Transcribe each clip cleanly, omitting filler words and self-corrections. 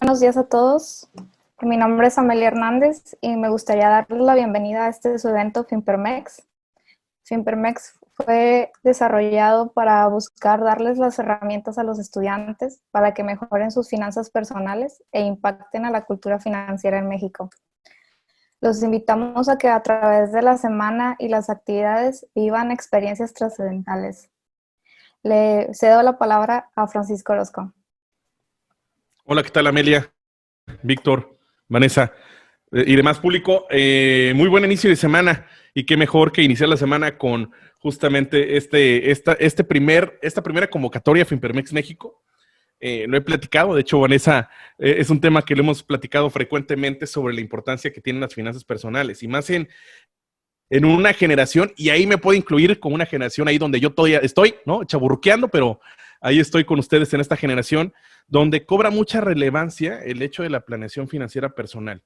Buenos días a todos. Mi nombre es Amelia Hernández y me gustaría darles la bienvenida a su evento FinPermex. FinPermex fue desarrollado para buscar darles las herramientas a los estudiantes para que mejoren sus finanzas personales e impacten a la cultura financiera en México. Los invitamos a que a través de la semana y las actividades vivan experiencias trascendentales. Le cedo la palabra a Francisco Orozco. Hola, ¿qué tal, Amelia, Víctor, Vanessa y demás público? Muy buen inicio de semana y qué mejor que iniciar la semana con justamente esta primera convocatoria FinPermex México. Lo he platicado, de hecho, Vanessa, es un tema que lo hemos platicado frecuentemente sobre la importancia que tienen las finanzas personales y más en una generación, y ahí me puedo incluir con una generación ahí donde yo todavía estoy, ¿no? Chaburruqueando, pero ahí estoy con ustedes en esta generación donde cobra mucha relevancia el hecho de la planeación financiera personal.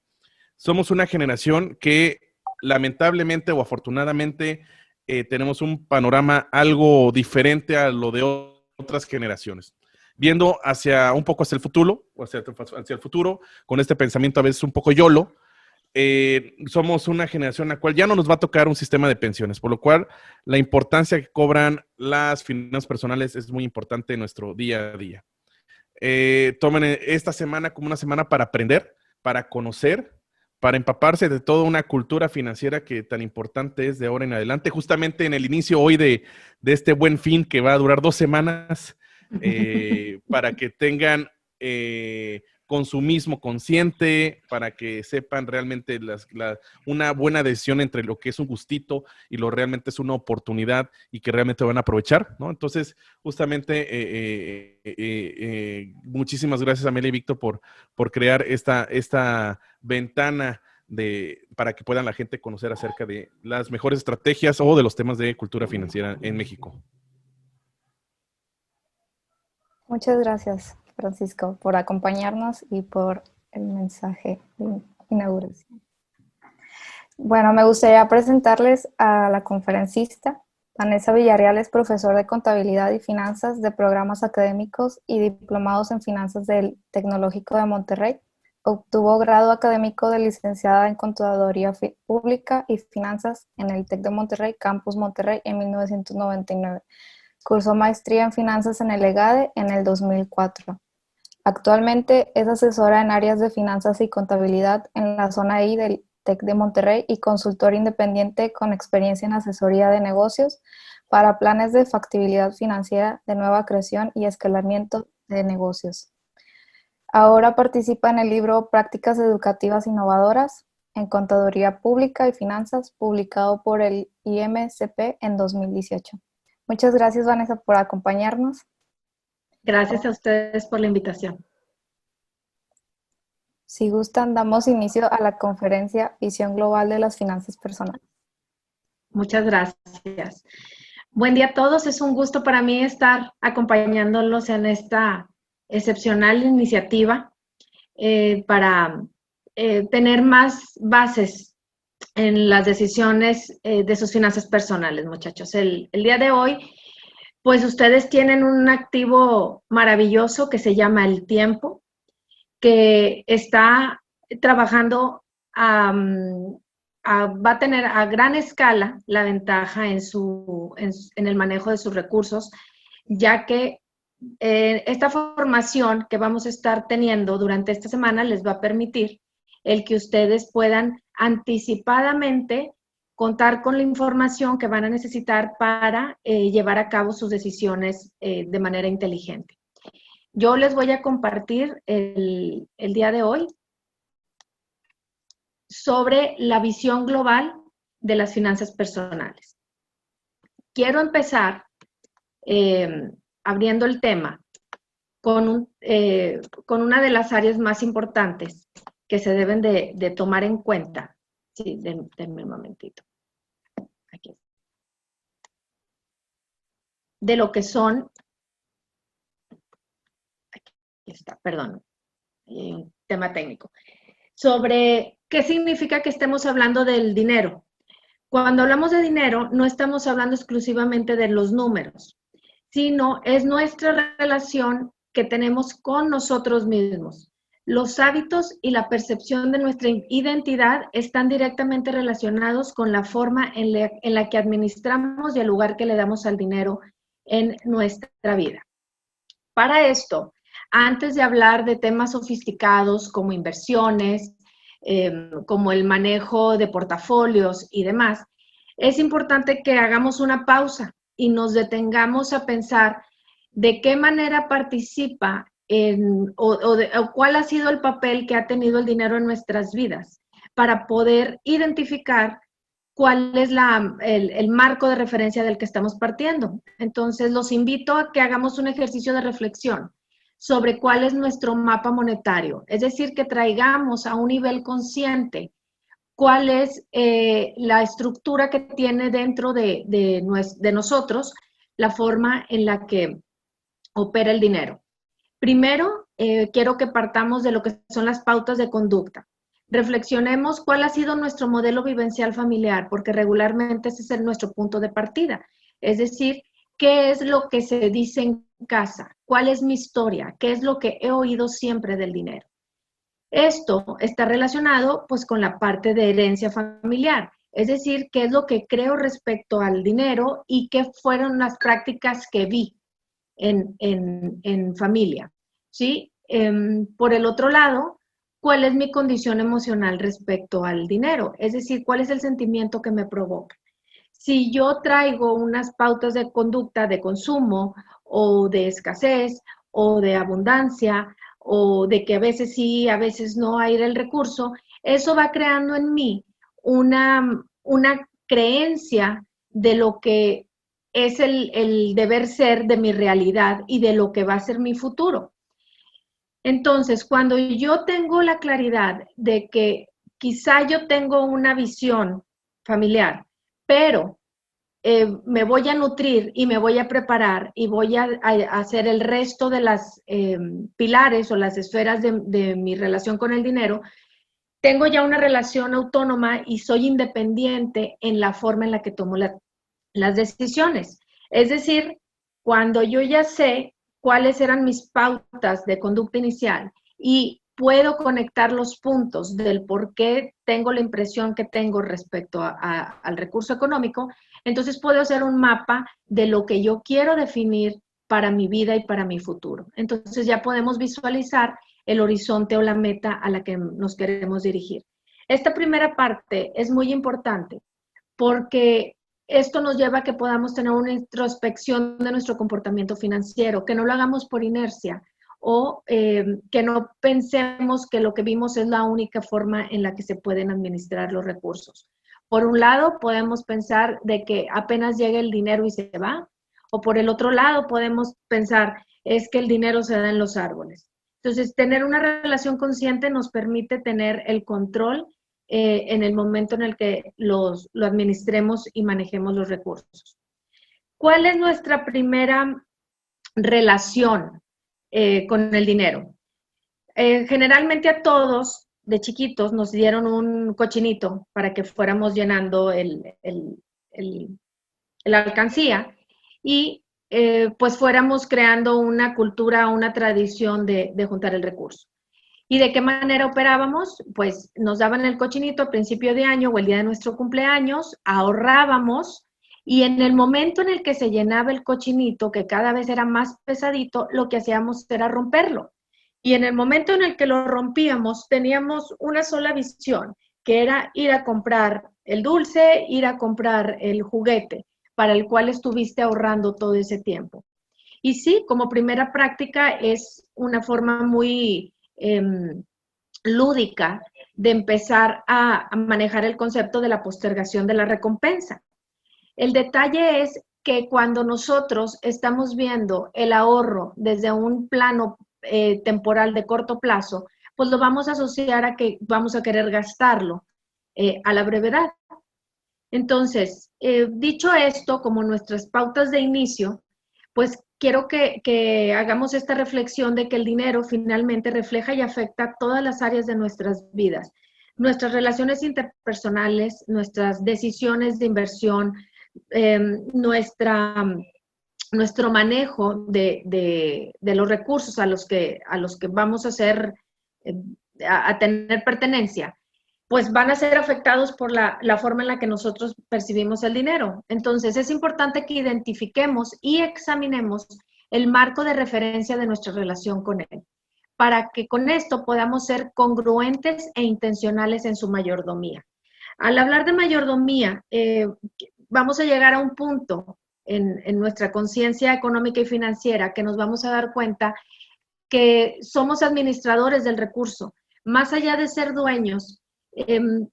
Somos una generación que lamentablemente o afortunadamente tenemos un panorama algo diferente a lo de otras generaciones. Viendo un poco hacia el futuro, con este pensamiento a veces un poco YOLO, somos una generación en la cual ya no nos va a tocar un sistema de pensiones, por lo cual la importancia que cobran las finanzas personales es muy importante en nuestro día a día. Tomen esta semana como una semana para aprender, para conocer, para empaparse de toda una cultura financiera que tan importante es de ahora en adelante. Justamente en el inicio hoy de este Buen Fin, que va a durar 2 semanas, para que tengan consumismo consciente, para que sepan realmente una buena decisión entre lo que es un gustito y lo realmente es una oportunidad y que realmente van a aprovechar, ¿no? Entonces, justamente, muchísimas gracias, Amelia y Víctor, por crear esta ventana para que puedan la gente conocer acerca de las mejores estrategias o de los temas de cultura financiera en México. Muchas gracias, Francisco, por acompañarnos y por el mensaje de inauguración. Bueno, me gustaría presentarles a la conferencista. Vanessa Villarreal es profesor de Contabilidad y Finanzas de programas académicos y diplomados en Finanzas del Tecnológico de Monterrey. Obtuvo grado académico de licenciada en Contaduría Pública y Finanzas en el TEC de Monterrey, Campus Monterrey, en 1999. Cursó maestría en Finanzas en el EGADE en el 2004. Actualmente es asesora en áreas de finanzas y contabilidad en la zona I del TEC de Monterrey y consultor independiente con experiencia en asesoría de negocios para planes de factibilidad financiera de nueva creación y escalamiento de negocios. Ahora participa en el libro Prácticas Educativas Innovadoras en Contaduría Pública y Finanzas, publicado por el IMCP en 2018. Muchas gracias, Vanessa, por acompañarnos. Gracias a ustedes por la invitación. Si gustan, damos inicio a la conferencia Visión Global de las Finanzas Personales. Muchas gracias. Buen día a todos. Es un gusto para mí estar acompañándolos en esta excepcional iniciativa para tener más bases en las decisiones de sus finanzas personales, muchachos. El día de hoy, pues ustedes tienen un activo maravilloso que se llama el tiempo, que está trabajando, va a tener a gran escala la ventaja en el manejo de sus recursos, ya que esta formación que vamos a estar teniendo durante esta semana les va a permitir el que ustedes puedan anticipadamente contar con la información que van a necesitar para llevar a cabo sus decisiones de manera inteligente. Yo les voy a compartir el día de hoy sobre la visión global de las finanzas personales. Quiero empezar abriendo el tema con una de las áreas más importantes que se deben de tomar en cuenta. Sí, denme un momentito. Aquí. De lo que son, aquí está, perdón, tema técnico, sobre qué significa que estemos hablando del dinero. Cuando hablamos de dinero, no estamos hablando exclusivamente de los números, sino es nuestra relación que tenemos con nosotros mismos. Los hábitos y la percepción de nuestra identidad están directamente relacionados con la forma en la que administramos y el lugar que le damos al dinero en nuestra vida. Para esto, antes de hablar de temas sofisticados como inversiones, como el manejo de portafolios y demás, es importante que hagamos una pausa y nos detengamos a pensar de qué manera participa o cuál ha sido el papel que ha tenido el dinero en nuestras vidas para poder identificar cuál es el marco de referencia del que estamos partiendo. Entonces, los invito a que hagamos un ejercicio de reflexión sobre cuál es nuestro mapa monetario, es decir, que traigamos a un nivel consciente cuál es la estructura que tiene dentro de nosotros la forma en la que opera el dinero. Primero, quiero que partamos de lo que son las pautas de conducta. Reflexionemos cuál ha sido nuestro modelo vivencial familiar, porque regularmente ese es nuestro punto de partida. Es decir, ¿qué es lo que se dice en casa? ¿Cuál es mi historia? ¿Qué es lo que he oído siempre del dinero? Esto está relacionado pues con la parte de herencia familiar, es decir, qué es lo que creo respecto al dinero y qué fueron las prácticas que vi en familia, ¿sí? Por el otro lado, ¿cuál es mi condición emocional respecto al dinero? Es decir, ¿cuál es el sentimiento que me provoca? Si yo traigo unas pautas de conducta de consumo o de escasez o de abundancia o de que a veces sí, a veces no hay el recurso, eso va creando en mí una creencia de lo que es el deber ser de mi realidad y de lo que va a ser mi futuro. Entonces, cuando yo tengo la claridad de que quizá yo tengo una visión familiar, pero me voy a nutrir y me voy a preparar y voy a hacer el resto de las pilares o las esferas de mi relación con el dinero, tengo ya una relación autónoma y soy independiente en la forma en la que tomo las decisiones. Es decir, cuando yo ya sé cuáles eran mis pautas de conducta inicial y puedo conectar los puntos del por qué tengo la impresión que tengo respecto al recurso económico, entonces puedo hacer un mapa de lo que yo quiero definir para mi vida y para mi futuro. Entonces ya podemos visualizar el horizonte o la meta a la que nos queremos dirigir. Esta primera parte es muy importante porque esto nos lleva a que podamos tener una introspección de nuestro comportamiento financiero, que no lo hagamos por inercia o que no pensemos que lo que vimos es la única forma en la que se pueden administrar los recursos. Por un lado, podemos pensar de que apenas llega el dinero y se va, o por el otro lado podemos pensar es que el dinero se da en los árboles. Entonces, tener una relación consciente nos permite tener el control en el momento en el que lo administremos y manejemos los recursos. ¿Cuál es nuestra primera relación con el dinero? Generalmente a todos de chiquitos nos dieron un cochinito para que fuéramos llenando la alcancía y pues fuéramos creando una cultura, una tradición de juntar el recurso. ¿Y de qué manera operábamos? Pues nos daban el cochinito a principio de año o el día de nuestro cumpleaños, ahorrábamos y en el momento en el que se llenaba el cochinito, que cada vez era más pesadito, lo que hacíamos era romperlo. Y en el momento en el que lo rompíamos, teníamos una sola visión, que era ir a comprar el dulce, ir a comprar el juguete para el cual estuviste ahorrando todo ese tiempo. Y sí, como primera práctica es una forma muy lúdica de empezar a manejar el concepto de la postergación de la recompensa. El detalle es que cuando nosotros estamos viendo el ahorro desde un plano temporal de corto plazo, pues lo vamos a asociar a que vamos a querer gastarlo a la brevedad. Entonces, dicho esto, como nuestras pautas de inicio, pues quiero que hagamos esta reflexión de que el dinero finalmente refleja y afecta todas las áreas de nuestras vidas. Nuestras relaciones interpersonales, nuestras decisiones de inversión, nuestro manejo de los recursos a los que vamos a a tener pertenencia, pues van a ser afectados por la forma en la que nosotros percibimos el dinero. Entonces, es importante que identifiquemos y examinemos el marco de referencia de nuestra relación con él, para que con esto podamos ser congruentes e intencionales en su mayordomía. Al hablar de mayordomía, vamos a llegar a un punto en nuestra conciencia económica y financiera que nos vamos a dar cuenta que somos administradores del recurso. Más allá de ser dueños,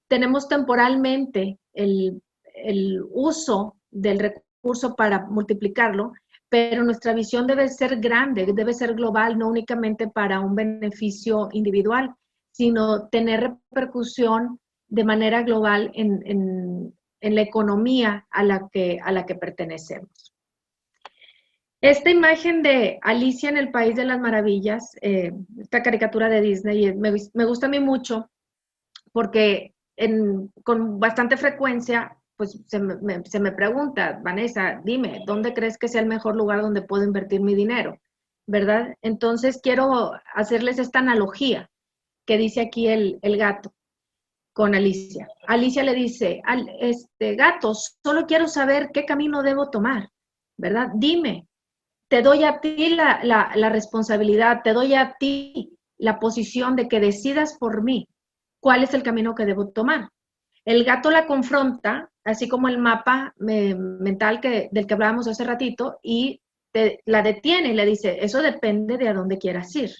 tenemos temporalmente el uso del recurso para multiplicarlo, pero nuestra visión debe ser grande, debe ser global, no únicamente para un beneficio individual, sino tener repercusión de manera global en la economía a la que pertenecemos. Esta imagen de Alicia en el País de las Maravillas, esta caricatura de Disney, me gusta a mí mucho porque con bastante frecuencia pues se me pregunta, Vanessa, dime, ¿dónde crees que sea el mejor lugar donde puedo invertir mi dinero? ¿Verdad? Entonces quiero hacerles esta analogía que dice aquí el gato con Alicia. Alicia le dice, gato, solo quiero saber qué camino debo tomar, ¿verdad? Dime, te doy a ti la responsabilidad, te doy a ti la posición de que decidas por mí cuál es el camino que debo tomar. El gato la confronta, así como el mapa mental del que hablábamos hace ratito, y la detiene y le dice, eso depende de a dónde quieras ir.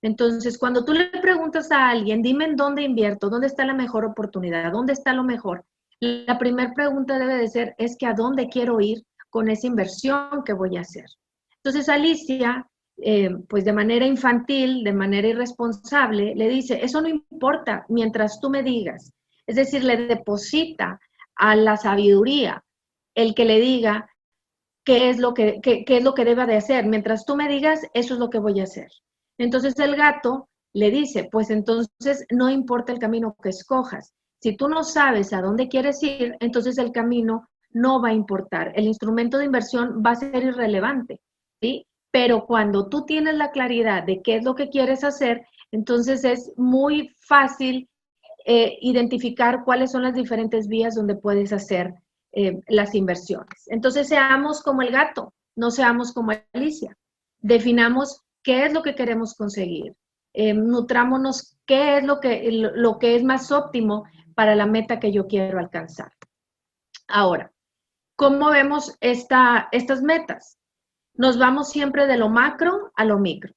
Entonces, cuando tú le preguntas a alguien, dime en dónde invierto, dónde está la mejor oportunidad, dónde está lo mejor, la primera pregunta debe de ser, es que a dónde quiero ir con esa inversión que voy a hacer. Entonces, Alicia, pues de manera infantil, de manera irresponsable, le dice, eso no importa mientras tú me digas. Es decir, le deposita a la sabiduría el que le diga qué es lo que debe de hacer. Mientras tú me digas, eso es lo que voy a hacer. Entonces el gato le dice, pues entonces no importa el camino que escojas. Si tú no sabes a dónde quieres ir, entonces el camino no va a importar. El instrumento de inversión va a ser irrelevante, ¿sí? Pero cuando tú tienes la claridad de qué es lo que quieres hacer, entonces es muy fácil identificar cuáles son las diferentes vías donde puedes hacer las inversiones. Entonces seamos como el gato, no seamos como Alicia. Definamos qué es lo que queremos conseguir. Nutrámonos qué es lo que es más óptimo para la meta que yo quiero alcanzar. Ahora, ¿cómo vemos estas metas? Nos vamos siempre de lo macro a lo micro.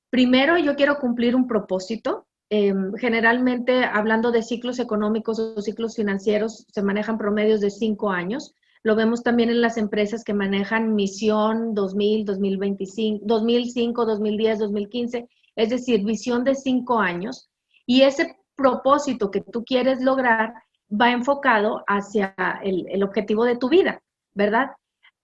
Primero, yo quiero cumplir un propósito. Generalmente, hablando de ciclos económicos o ciclos financieros, se manejan promedios de 5 años. Lo vemos también en las empresas que manejan misión 2000, 2025, 2005, 2010, 2015, es decir, visión de 5 años. Y ese propósito que tú quieres lograr va enfocado hacia el objetivo de tu vida, ¿verdad?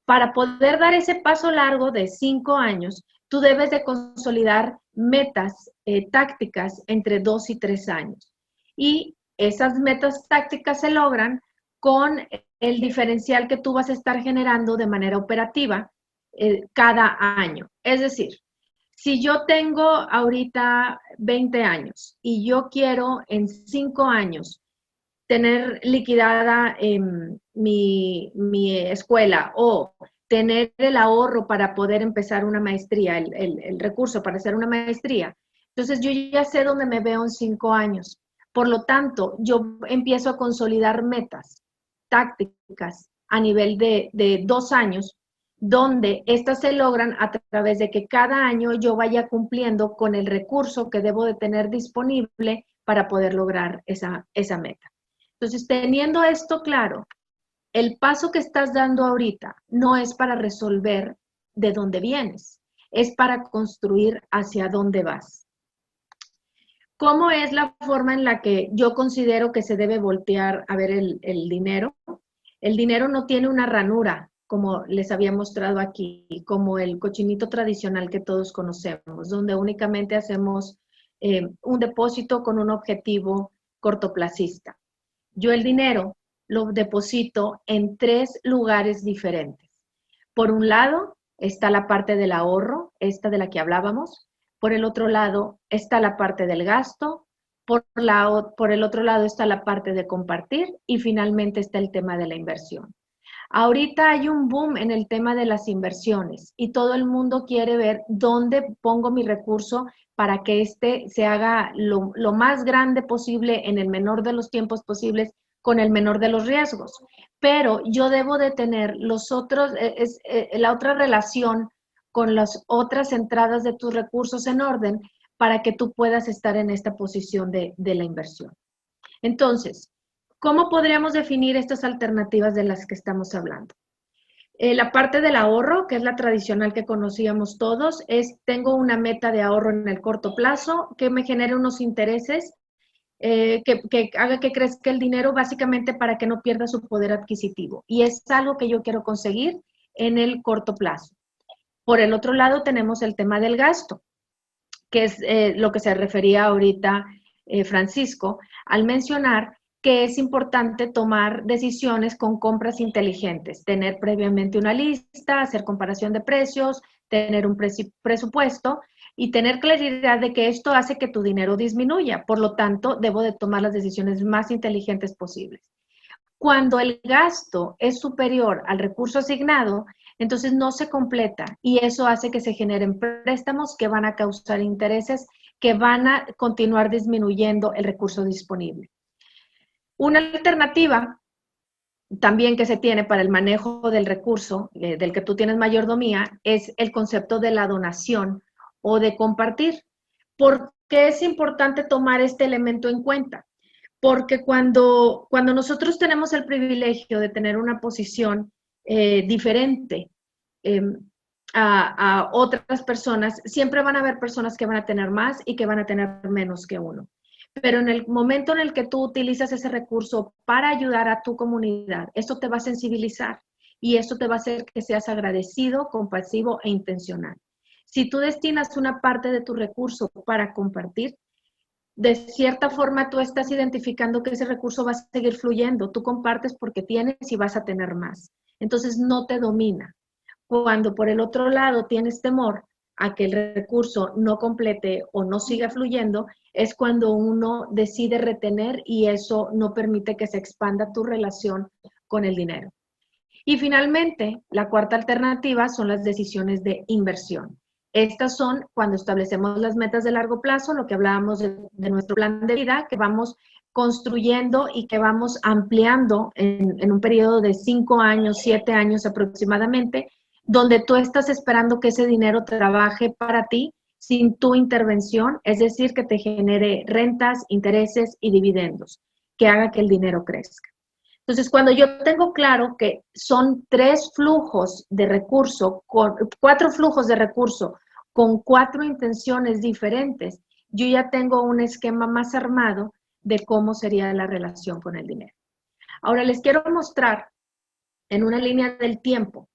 Para poder dar ese paso largo de 5 años, tú debes de consolidar metas tácticas entre 2 y 3 años. Y esas metas tácticas se logran con el diferencial que tú vas a estar generando de manera operativa cada año. Es decir, si yo tengo ahorita 20 años y yo quiero en 5 años tener liquidada mi escuela o tener el ahorro para poder empezar una maestría, el recurso para hacer una maestría, entonces yo ya sé dónde me veo en 5 años. Por lo tanto, yo empiezo a consolidar metas tácticas a nivel de 2 años, donde estas se logran a través de que cada año yo vaya cumpliendo con el recurso que debo de tener disponible para poder lograr esa meta. Entonces, teniendo esto claro, el paso que estás dando ahorita no es para resolver de dónde vienes, es para construir hacia dónde vas. ¿Cómo es la forma en la que yo considero que se debe voltear a ver el dinero? El dinero no tiene una ranura, como les había mostrado aquí, como el cochinito tradicional que todos conocemos, donde únicamente hacemos un depósito con un objetivo cortoplacista. Yo el dinero lo deposito en 3 lugares diferentes. Por un lado está la parte del ahorro, esta de la que hablábamos. Por el otro lado está la parte del gasto. Por el otro lado está la parte de compartir y finalmente está el tema de la inversión. Ahorita hay un boom en el tema de las inversiones y todo el mundo quiere ver dónde pongo mi recurso para que se haga lo más grande posible en el menor de los tiempos posibles con el menor de los riesgos. Pero yo debo de tener la otra relación con las otras entradas de tus recursos en orden para que tú puedas estar en esta posición de la inversión. Entonces, ¿cómo podríamos definir estas alternativas de las que estamos hablando? La parte del ahorro, que es la tradicional que conocíamos todos, tengo una meta de ahorro en el corto plazo que me genere unos intereses que haga que crezca el dinero básicamente para que no pierda su poder adquisitivo. Y es algo que yo quiero conseguir en el corto plazo. Por el otro lado tenemos el tema del gasto, que es lo que se refería ahorita Francisco, al mencionar que es importante tomar decisiones con compras inteligentes, tener previamente una lista, hacer comparación de precios, tener un presupuesto y tener claridad de que esto hace que tu dinero disminuya. Por lo tanto, debo de tomar las decisiones más inteligentes posibles. Cuando el gasto es superior al recurso asignado, entonces no se completa y eso hace que se generen préstamos que van a causar intereses que van a continuar disminuyendo el recurso disponible. Una alternativa también que se tiene para el manejo del recurso del que tú tienes mayordomía es el concepto de la donación o de compartir. ¿Por qué es importante tomar este elemento en cuenta? Porque cuando nosotros tenemos el privilegio de tener una posición diferente a otras personas, siempre van a haber personas que van a tener más y que van a tener menos que uno. Pero en el momento en el que tú utilizas ese recurso para ayudar a tu comunidad, esto te va a sensibilizar y esto te va a hacer que seas agradecido, compasivo e intencional. Si tú destinas una parte de tu recurso para compartir, de cierta forma tú estás identificando que ese recurso va a seguir fluyendo. Tú compartes porque tienes y vas a tener más. Entonces no te domina. Cuando por el otro lado tienes temor a que el recurso no complete o no siga fluyendo, es cuando uno decide retener y eso no permite que se expanda tu relación con el dinero. Y finalmente, la cuarta alternativa son las decisiones de inversión. Estas son cuando establecemos las metas de largo plazo, lo que hablábamos de nuestro plan de vida, que vamos construyendo y que vamos ampliando en un periodo de 5 años, 7 años aproximadamente, donde tú estás esperando que ese dinero trabaje para ti sin tu intervención, es decir, que te genere rentas, intereses y dividendos, que haga que el dinero crezca. Entonces, cuando yo tengo claro que son 3 flujos de recurso, 4 flujos de recurso con 4 intenciones diferentes, yo ya tengo un esquema más armado de cómo sería la relación con el dinero. Ahora les quiero mostrar en una línea del tiempo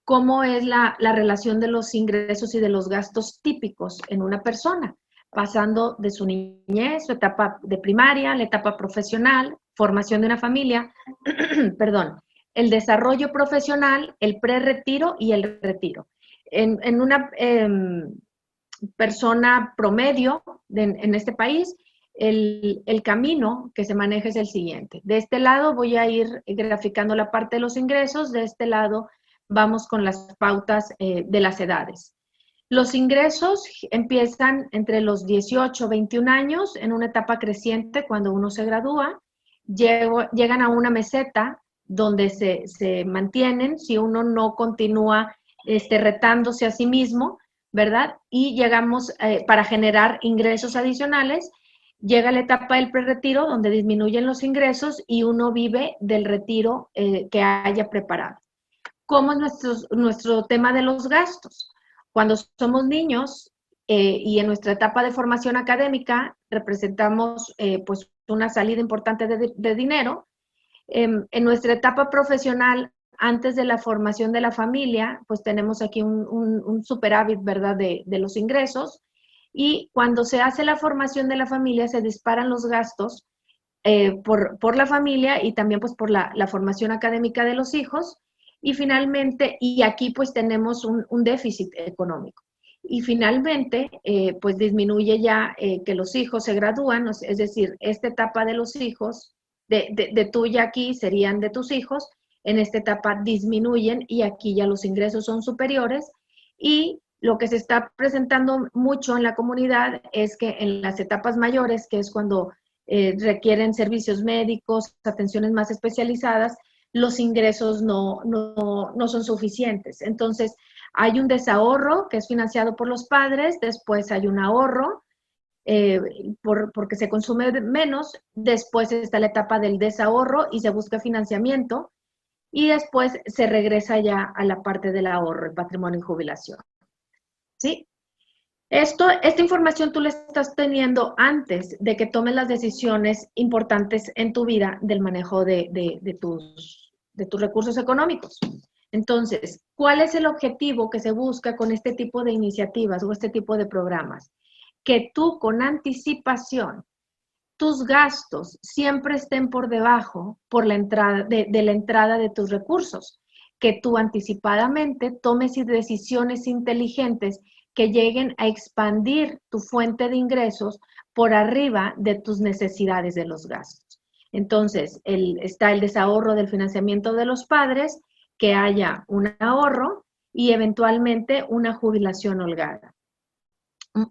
cómo es la relación de los ingresos y de los gastos típicos en una persona, pasando de su niñez, su etapa de primaria, la etapa profesional, formación de una familia, perdón, el desarrollo profesional, el prerretiro y el retiro. En una persona promedio en este país, el camino que se maneja es el siguiente. De este lado voy a ir graficando la parte de los ingresos, de este lado vamos con las pautas de las edades. Los ingresos empiezan entre los 18 y 21 años, en una etapa creciente cuando uno se gradúa, llegan a una meseta donde se mantienen si uno no continúa retándose a sí mismo, ¿verdad? Y llegamos para generar ingresos adicionales Llega la etapa del prerretiro, donde disminuyen los ingresos y uno vive del retiro que haya preparado. ¿Cómo es nuestro tema de los gastos? Cuando somos niños y en nuestra etapa de formación académica representamos pues una salida importante de dinero. En nuestra etapa profesional, antes de la formación de la familia, pues tenemos aquí un superávit, ¿verdad?, de los ingresos. Y cuando se hace la formación de la familia, se disparan los gastos por la familia y también pues por la formación académica de los hijos. Y finalmente, y aquí pues tenemos un déficit económico. Y finalmente, pues disminuye ya que los hijos se gradúan, es decir, esta etapa de los hijos, de tuya aquí serían de tus hijos, en esta etapa disminuyen y aquí ya los ingresos son superiores. Y lo que se está presentando mucho en la comunidad es que en las etapas mayores, que es cuando requieren servicios médicos, atenciones más especializadas, los ingresos no son suficientes. Entonces, hay un desahorro que es financiado por los padres, después hay un ahorro porque se consume menos, después está la etapa del desahorro y se busca financiamiento, y después se regresa ya a la parte del ahorro, el patrimonio y jubilación. ¿Sí? Esta información tú la estás teniendo antes de que tomes las decisiones importantes en tu vida del manejo de tus recursos económicos. Entonces, ¿cuál es el objetivo que se busca con este tipo de iniciativas o este tipo de programas? Que tú con anticipación, tus gastos siempre estén por debajo por la entrada, de la entrada de tus recursos. Que tú anticipadamente tomes decisiones inteligentes que lleguen a expandir tu fuente de ingresos por arriba de tus necesidades de los gastos. Entonces, está el desahorro del financiamiento de los padres, que haya un ahorro y eventualmente una jubilación holgada.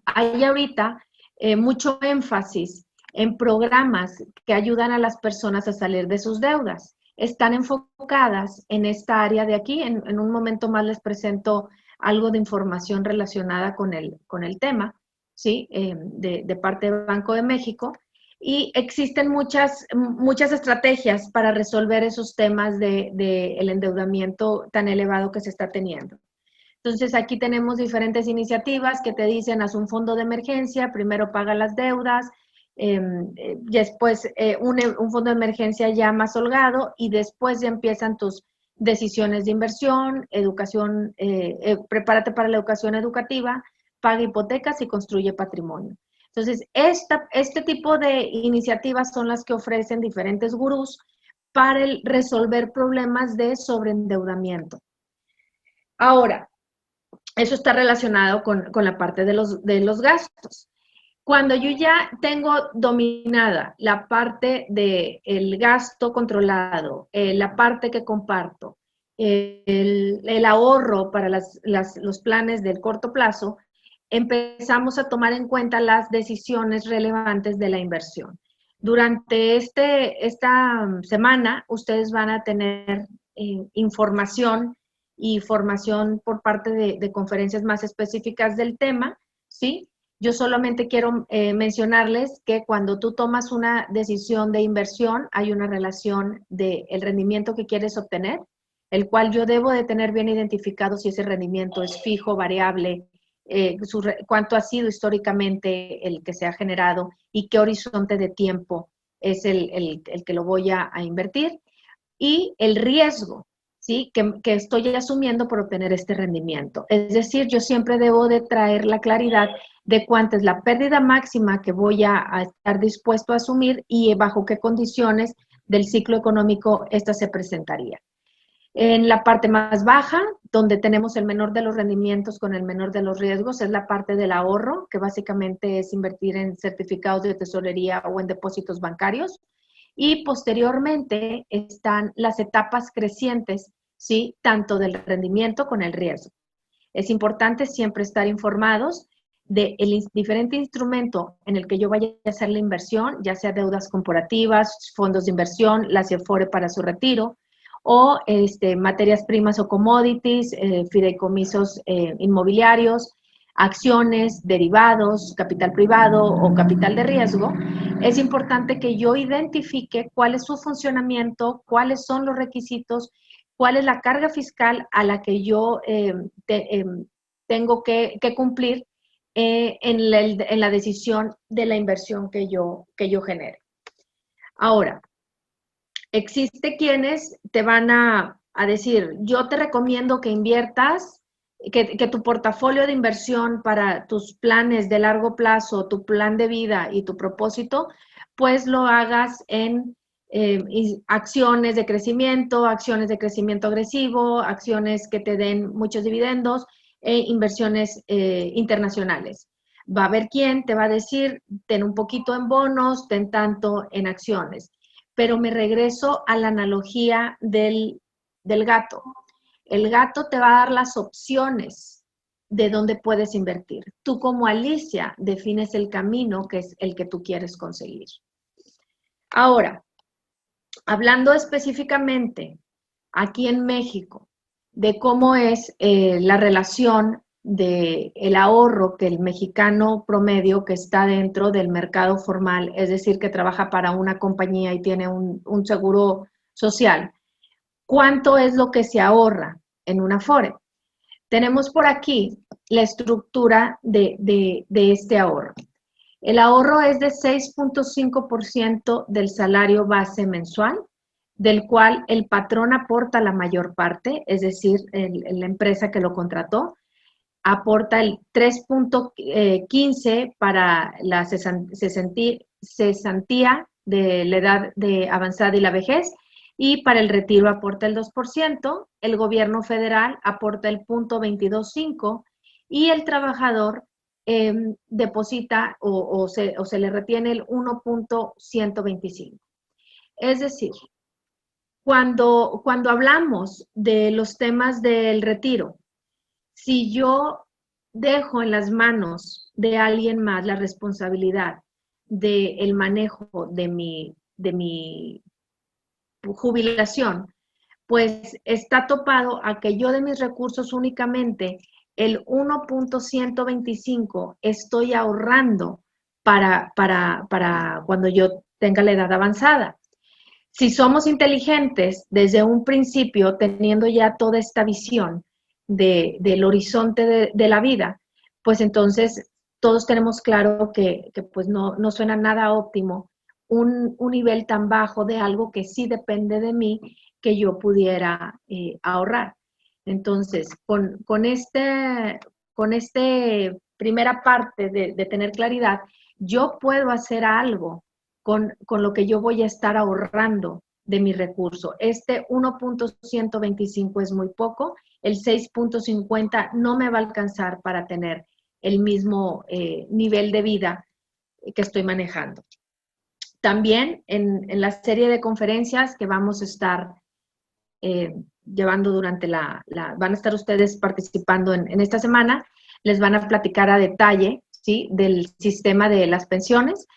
Hay ahorita mucho énfasis en programas que ayudan a las personas a salir de sus deudas. Están enfocadas en esta área de aquí. En un momento más les presento algo de información relacionada con el tema, ¿sí? De parte del Banco de México. Y existen muchas estrategias para resolver esos temas del endeudamiento tan elevado que se está teniendo. Entonces, aquí tenemos diferentes iniciativas que te dicen, haz un fondo de emergencia, primero paga las deudas, después un fondo de emergencia ya más holgado y después ya empiezan tus decisiones de inversión, educación, prepárate para la educación educativa, paga hipotecas y construye patrimonio. Entonces, este tipo de iniciativas son las que ofrecen diferentes gurús para resolver problemas de sobreendeudamiento. Ahora, eso está relacionado con la parte de los gastos. Cuando yo ya tengo dominada la parte del gasto controlado, la parte que comparto, el ahorro para los planes del corto plazo, empezamos a tomar en cuenta las decisiones relevantes de la inversión. Durante esta semana, ustedes van a tener información y formación por parte de conferencias más específicas del tema, ¿sí? Yo solamente quiero mencionarles que cuando tú tomas una decisión de inversión, hay una relación del rendimiento que quieres obtener, el cual yo debo de tener bien identificado si ese rendimiento es fijo, variable, cuánto ha sido históricamente el que se ha generado y qué horizonte de tiempo es el que lo voy a invertir, y el riesgo, ¿sí? que estoy asumiendo por obtener este rendimiento. Es decir, yo siempre debo de traer la claridad de cuánta es la pérdida máxima que voy a estar dispuesto a asumir y bajo qué condiciones del ciclo económico esta se presentaría. En la parte más baja, donde tenemos el menor de los rendimientos con el menor de los riesgos, es la parte del ahorro, que básicamente es invertir en certificados de tesorería o en depósitos bancarios. Y posteriormente están las etapas crecientes, ¿sí? Tanto del rendimiento con el riesgo. Es importante siempre estar informados del diferente instrumento en el que yo vaya a hacer la inversión, ya sea deudas corporativas, fondos de inversión, la CIFORE para su retiro, o materias primas o commodities, fideicomisos inmobiliarios, acciones, derivados, capital privado o capital de riesgo, es importante que yo identifique cuál es su funcionamiento, cuáles son los requisitos, cuál es la carga fiscal a la que yo tengo que cumplir en la decisión de la inversión que yo genere. Ahora, existe quienes te van a decir, yo te recomiendo que inviertas, que tu portafolio de inversión para tus planes de largo plazo, tu plan de vida y tu propósito, pues lo hagas en acciones de crecimiento agresivo, acciones que te den muchos dividendos e inversiones internacionales. Va a haber quien te va a decir, ten un poquito en bonos, ten tanto en acciones. Pero me regreso a la analogía del gato. El gato te va a dar las opciones de dónde puedes invertir. Tú como Alicia defines el camino que es el que tú quieres conseguir. Ahora, hablando específicamente aquí en México de cómo es la relación del ahorro que el mexicano promedio que está dentro del mercado formal, es decir, que trabaja para una compañía y tiene un seguro social, ¿cuánto es lo que se ahorra en una Afore? Tenemos por aquí la estructura de este ahorro. El ahorro es de 6.5% del salario base mensual, del cual el patrón aporta la mayor parte, es decir, la empresa que lo contrató, aporta el 3.15 para la cesantía de la edad de avanzada y la vejez, y para el retiro aporta el 2%, el gobierno federal aporta el 0.225 y el trabajador deposita o se le retiene el 1.125. Es decir, cuando hablamos de los temas del retiro, si yo dejo en las manos de alguien más la responsabilidad del manejo de mi jubilación, pues está topado a que yo de mis recursos únicamente el 1.125 estoy ahorrando para cuando yo tenga la edad avanzada. Si somos inteligentes desde un principio, teniendo ya toda esta visión del horizonte de la vida, pues entonces todos tenemos claro que pues no suena nada óptimo un nivel tan bajo de algo que sí depende de mí que yo pudiera ahorrar. Entonces, con este primera parte de tener claridad, yo puedo hacer algo con lo que yo voy a estar ahorrando de mi recurso. Este 1.125 es muy poco, el 6.50 no me va a alcanzar para tener el mismo nivel de vida que estoy manejando. También en la serie de conferencias que vamos a estar llevando durante van a estar ustedes participando en esta semana, les van a platicar a detalle, ¿sí?, del sistema de las pensiones.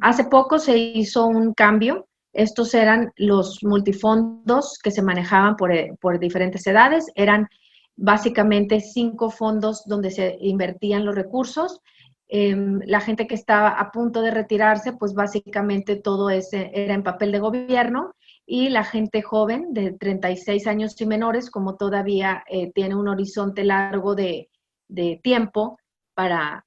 Hace poco se hizo un cambio. Estos eran los multifondos que se manejaban por diferentes edades. Eran básicamente 5 fondos donde se invertían los recursos. La gente que estaba a punto de retirarse, pues básicamente todo ese era en papel de gobierno, y la gente joven de 36 años y menores, como todavía tiene un horizonte largo de tiempo para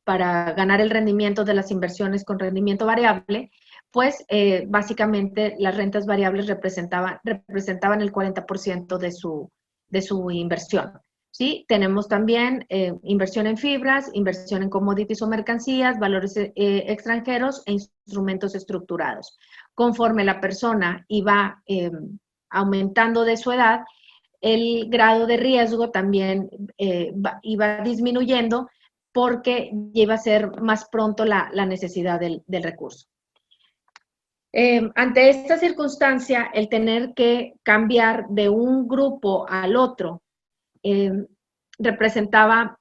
ganar el rendimiento de las inversiones con rendimiento variable, pues básicamente las rentas variables representaban el 40% de su inversión. ¿Sí? Tenemos también inversión en fibras, inversión en commodities o mercancías, valores extranjeros e instrumentos estructurados. Conforme la persona iba aumentando de su edad, el grado de riesgo también iba disminuyendo, porque iba a ser más pronto la necesidad del recurso. Ante esta circunstancia, el tener que cambiar de un grupo al otro representaba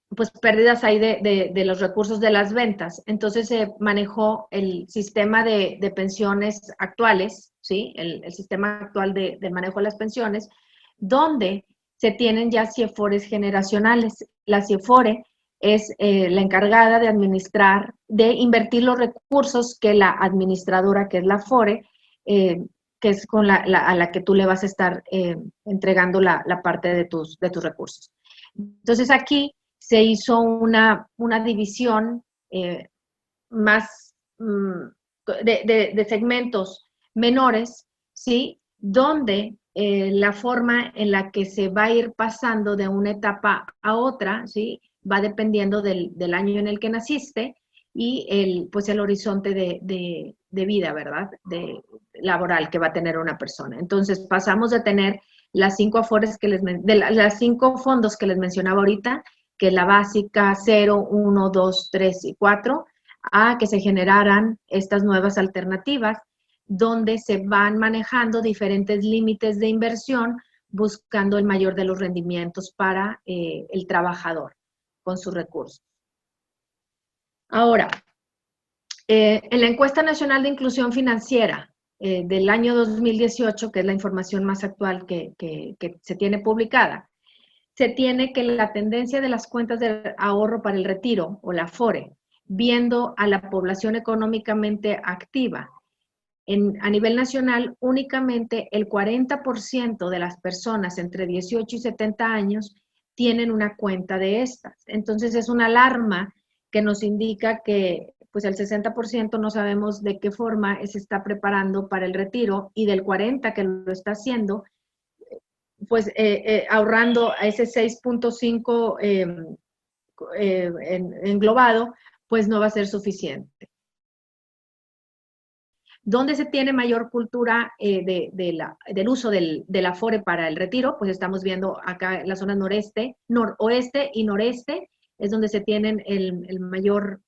pues pérdidas ahí de los recursos de las ventas. Entonces se manejó el sistema de pensiones actuales, ¿sí?, el sistema actual del manejo de las pensiones, donde se tienen ya CIEFORES generacionales. La CIEFORE es la encargada de administrar, de invertir los recursos que la administradora, que es la FORE, que es con a la que tú le vas a estar entregando la parte de tus recursos. Entonces aquí se hizo una división más de segmentos menores, ¿sí? Donde la forma en la que se va a ir pasando de una etapa a otra, ¿sí? Va dependiendo del año en el que naciste y pues el horizonte de vida, ¿verdad? Laboral que va a tener una persona. Entonces pasamos de tener las 5 afores las 5 fondos que les mencionaba ahorita, que es la básica 0, 1, 2, 3 y 4, a que se generaran estas nuevas alternativas donde se van manejando diferentes límites de inversión buscando el mayor de los rendimientos para el trabajador con sus recursos. Ahora, en la encuesta nacional de inclusión financiera del año 2018, que es la información más actual que se tiene publicada, se tiene que la tendencia de las cuentas de ahorro para el retiro, o la AFORE, viendo a la población económicamente activa, a nivel nacional, únicamente el 40% de las personas entre 18 y 70 años tienen una cuenta de estas. Entonces, es una alarma que nos indica que pues el 60% no sabemos de qué forma se está preparando para el retiro, y del 40% que lo está haciendo, pues ahorrando a ese 6.5 englobado, pues no va a ser suficiente. ¿Dónde se tiene mayor cultura del uso del Afore para el retiro? Pues estamos viendo acá en la zona noroeste y noreste, es donde se tienen el mayor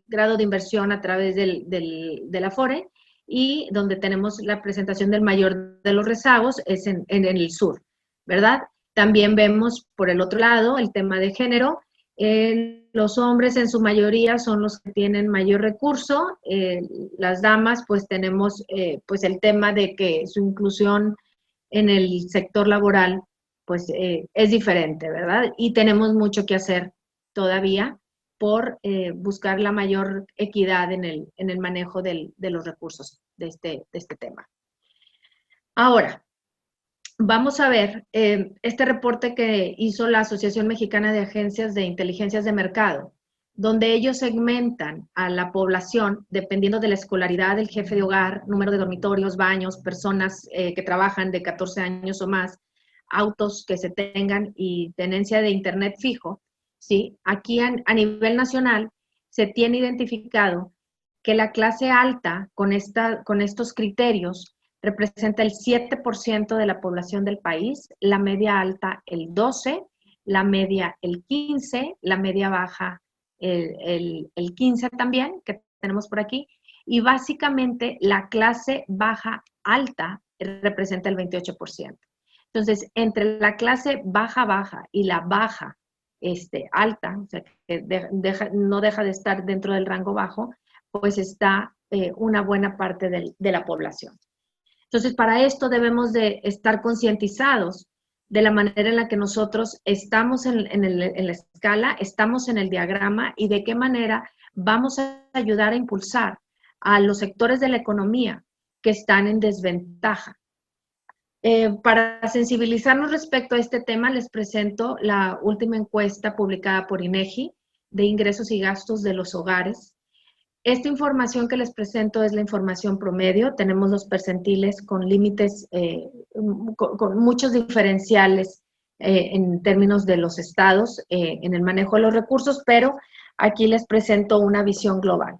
grado de inversión a través del Afore, y donde tenemos la presentación del mayor de los rezagos es en el sur, ¿verdad? También vemos por el otro lado el tema de género. Los hombres en su mayoría son los que tienen mayor recurso. Las damas pues tenemos pues el tema de que su inclusión en el sector laboral pues es diferente, ¿verdad? Y tenemos mucho que hacer todavía por buscar la mayor equidad en el manejo de los recursos de este tema. Ahora, vamos a ver este reporte que hizo la Asociación Mexicana de Agencias de Inteligencias de Mercado, donde ellos segmentan a la población dependiendo de la escolaridad del jefe de hogar, número de dormitorios, baños, personas que trabajan de 14 años o más, autos que se tengan y tenencia de internet fijo, ¿sí? Aquí a nivel nacional se tiene identificado que la clase alta con estos criterios representa el 7% de la población del país, la media alta el 12%, la media el 15%, la media baja el 15% también, que tenemos por aquí, y básicamente la clase baja alta representa el 28%. Entonces, entre la clase baja y la baja alta, o sea, que no deja de estar dentro del rango bajo, pues está una buena parte de la población. Entonces, para esto debemos de estar concientizados de la manera en la que nosotros estamos en la escala, estamos en el diagrama, y de qué manera vamos a ayudar a impulsar a los sectores de la economía que están en desventaja. Para sensibilizarnos respecto a este tema, les presento la última encuesta publicada por INEGI de ingresos y gastos de los hogares. Esta información que les presento es la información promedio. Tenemos los percentiles con límites, con muchos diferenciales en términos de los estados en el manejo de los recursos, pero aquí les presento una visión global.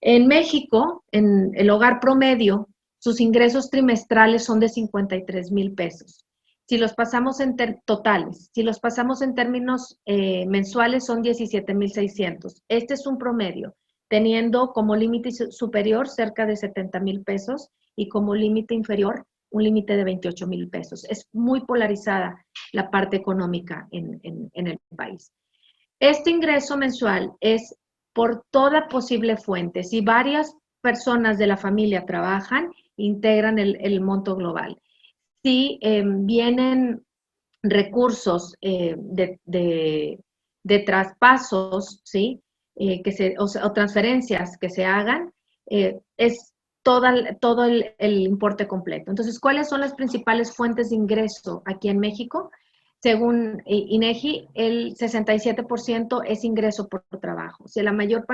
En México, en el hogar promedio, sus ingresos trimestrales son de 53,000 pesos. Si los pasamos en totales, si los pasamos en términos mensuales, son 17,600. Este es un promedio, teniendo como límite superior cerca de 70,000 pesos y como límite inferior un límite de 28,000 pesos. Es muy polarizada la parte económica en el país. Este ingreso mensual es por toda posible fuente. Si varias personas de la familia trabajan, integran el monto global. Si vienen recursos de traspasos, ¿sí? O transferencias que se hagan, es todo el importe completo. Entonces, ¿cuáles son las principales fuentes de ingreso aquí en México? Según INEGI, el 67% es ingreso por trabajo. O sea, la mayor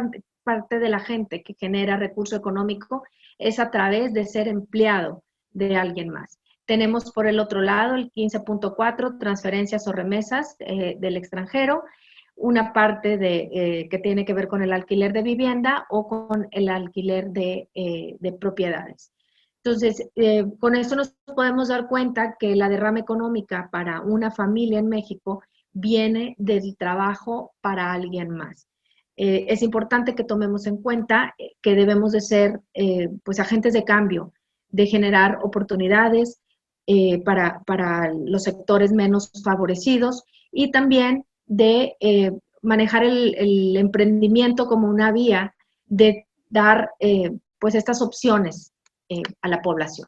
parte de la gente que genera recurso económico es a través de ser empleado de alguien más. Tenemos por el otro lado el 15.4, transferencias o remesas del extranjero, una parte que tiene que ver con el alquiler de vivienda o con el alquiler de propiedades. Entonces, con esto nos podemos dar cuenta que la derrama económica para una familia en México viene del trabajo para alguien más. Es importante que tomemos en cuenta que debemos de ser pues agentes de cambio, de generar oportunidades para los sectores menos favorecidos y también de manejar el emprendimiento como una vía de dar pues estas opciones a la población.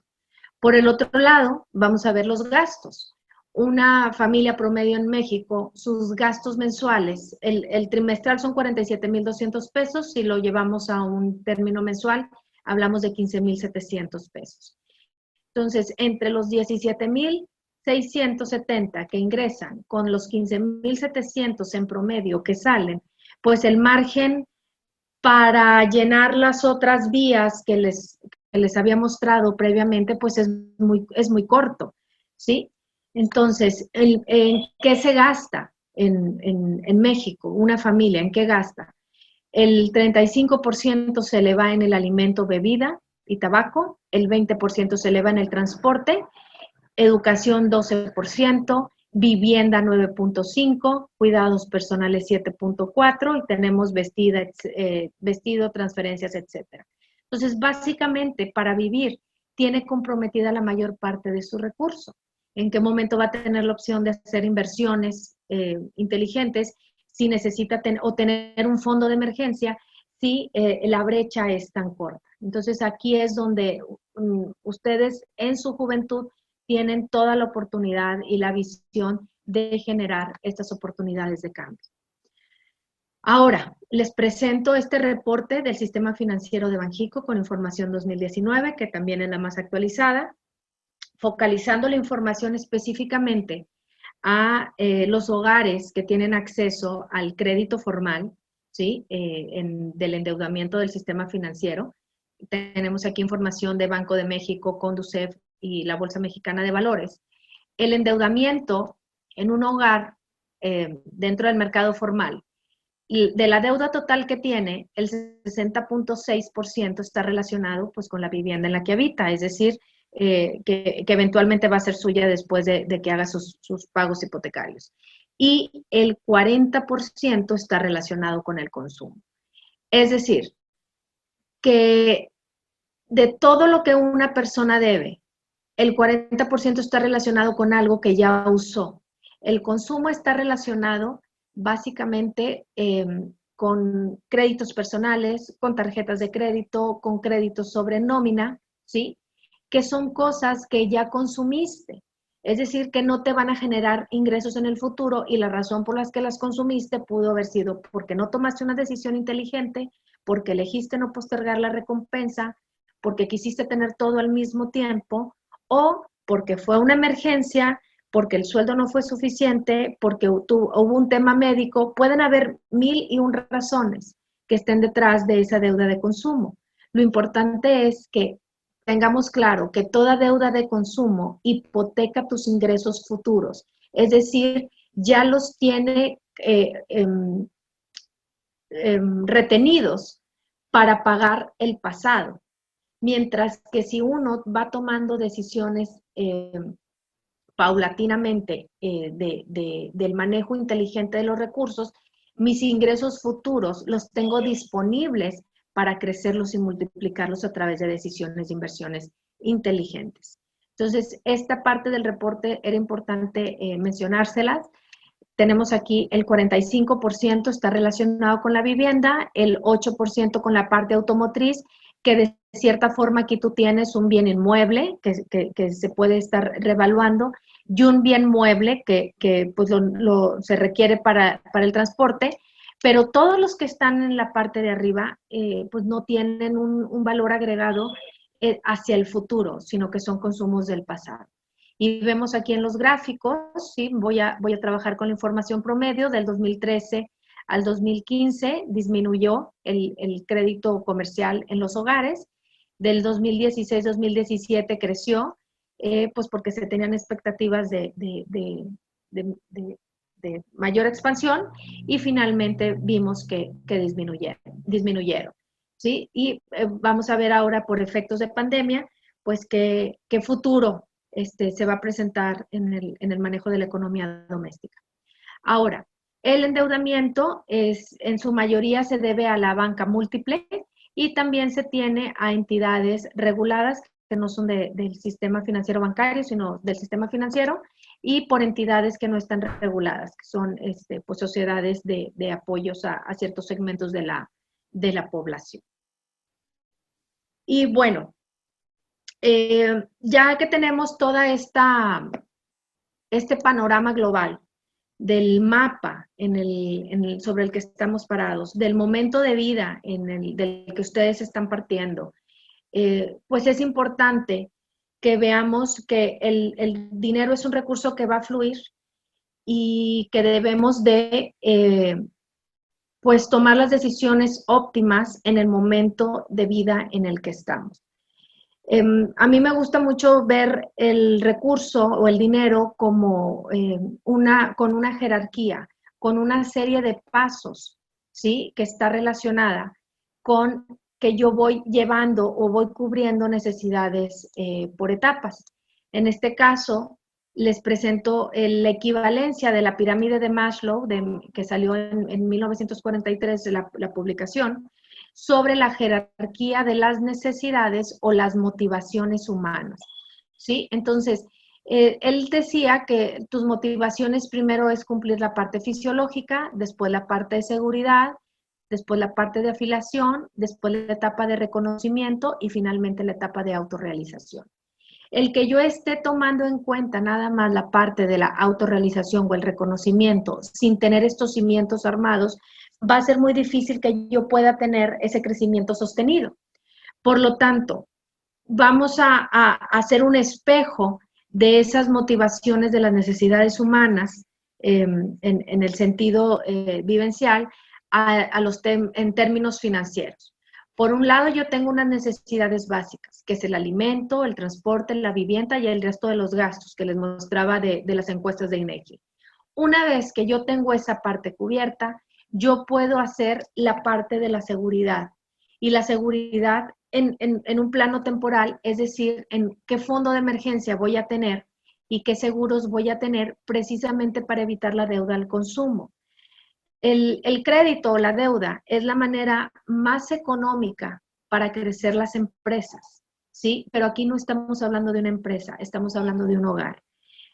Por el otro lado, vamos a ver los gastos. Una familia promedio en México, sus gastos mensuales, el trimestral son 47,200 pesos, si lo llevamos a un término mensual, hablamos de 15,700 pesos. Entonces, entre los 17,670 que ingresan con los 15,700 en promedio que salen, pues el margen para llenar las otras vías que les había mostrado previamente, pues es muy corto, ¿sí? Entonces, ¿en qué se gasta en México? Una familia, ¿en qué gasta? El 35% se le va en el alimento, bebida y tabaco, el 20% se le va en el transporte, educación 12%, vivienda 9.5%, cuidados personales 7.4% y tenemos vestido, transferencias, etc. Entonces, básicamente, para vivir, tiene comprometida la mayor parte de su recurso. ¿En qué momento va a tener la opción de hacer inversiones inteligentes si necesita tener un fondo de emergencia si la brecha es tan corta? Entonces, aquí es donde ustedes en su juventud tienen toda la oportunidad y la visión de generar estas oportunidades de cambio. Ahora, les presento este reporte del Sistema Financiero de Banxico con información 2019, que también es la más actualizada, focalizando la información específicamente a los hogares que tienen acceso al crédito formal, ¿sí? Del endeudamiento del sistema financiero. Tenemos aquí información de Banco de México, Conducef y la Bolsa Mexicana de Valores. El endeudamiento en un hogar dentro del mercado formal, de la deuda total que tiene, el 60.6% está relacionado pues, con la vivienda en la que habita, es decir, que eventualmente va a ser suya después de que haga sus pagos hipotecarios. Y el 40% está relacionado con el consumo. Es decir, que de todo lo que una persona debe, el 40% está relacionado con algo que ya usó. El consumo está relacionado básicamente con créditos personales, con tarjetas de crédito, con créditos sobre nómina, ¿sí? Que son cosas que ya consumiste. Es decir, que no te van a generar ingresos en el futuro y la razón por la que las consumiste pudo haber sido porque no tomaste una decisión inteligente, porque elegiste no postergar la recompensa, porque quisiste tener todo al mismo tiempo o porque fue una emergencia, porque el sueldo no fue suficiente, porque hubo un tema médico. Pueden haber 1,001 razones que estén detrás de esa deuda de consumo. Lo importante es que tengamos claro que toda deuda de consumo hipoteca tus ingresos futuros, es decir, ya los tiene retenidos para pagar el pasado. Mientras que si uno va tomando decisiones paulatinamente del manejo inteligente de los recursos, mis ingresos futuros los tengo disponibles para crecerlos y multiplicarlos a través de decisiones de inversiones inteligentes. Entonces, esta parte del reporte era importante mencionárselas. Tenemos aquí el 45% está relacionado con la vivienda, el 8% con la parte automotriz, que de cierta forma aquí tú tienes un bien inmueble que se puede estar revaluando, y un bien mueble que pues se requiere para el transporte, pero todos los que están en la parte de arriba pues no tienen un valor agregado hacia el futuro, sino que son consumos del pasado. Y vemos aquí en los gráficos, ¿sí? Voy a trabajar con la información promedio del 2013 al 2015, disminuyó el crédito comercial en los hogares. Del 2016-2017 creció, pues porque se tenían expectativas de mayor expansión y finalmente vimos que disminuyeron, ¿sí? Y vamos a ver ahora por efectos de pandemia, pues qué futuro se va a presentar en el manejo de la economía doméstica. Ahora, el endeudamiento en su mayoría se debe a la banca múltiple y también se tiene a entidades reguladas que no son del sistema financiero bancario, sino del sistema financiero, y por entidades que no están reguladas, que son pues sociedades de apoyos a ciertos segmentos de la población. Y bueno, ya que tenemos toda este panorama global del mapa sobre el que estamos parados, del momento de vida del que ustedes están partiendo, pues es importante que veamos que el dinero es un recurso que va a fluir y que debemos de pues tomar las decisiones óptimas en el momento de vida en el que estamos. A mí me gusta mucho ver el recurso o el dinero como con una jerarquía, con una serie de pasos, ¿sí? Que está relacionada con que yo voy llevando o voy cubriendo necesidades por etapas. En este caso, les presento la equivalencia de la pirámide de Maslow, que salió en 1943 de la publicación, sobre la jerarquía de las necesidades o las motivaciones humanas, ¿sí? Entonces, él decía que tus motivaciones primero es cumplir la parte fisiológica, después la parte de seguridad, después la parte de afiliación, después la etapa de reconocimiento y finalmente la etapa de autorrealización. El que yo esté tomando en cuenta nada más la parte de la autorrealización o el reconocimiento sin tener estos cimientos armados, va a ser muy difícil que yo pueda tener ese crecimiento sostenido. Por lo tanto, vamos a hacer un espejo de esas motivaciones de las necesidades humanas en el sentido vivencial en términos financieros. Por un lado, yo tengo unas necesidades básicas, que es el alimento, el transporte, la vivienda y el resto de los gastos que les mostraba de las encuestas de INEGI. Una vez que yo tengo esa parte cubierta, yo puedo hacer la parte de la seguridad. Y la seguridad en un plano temporal, es decir, en qué fondo de emergencia voy a tener y qué seguros voy a tener precisamente para evitar la deuda al consumo. El crédito o la deuda es la manera más económica para crecer las empresas, ¿sí? Pero aquí no estamos hablando de una empresa, estamos hablando de un hogar.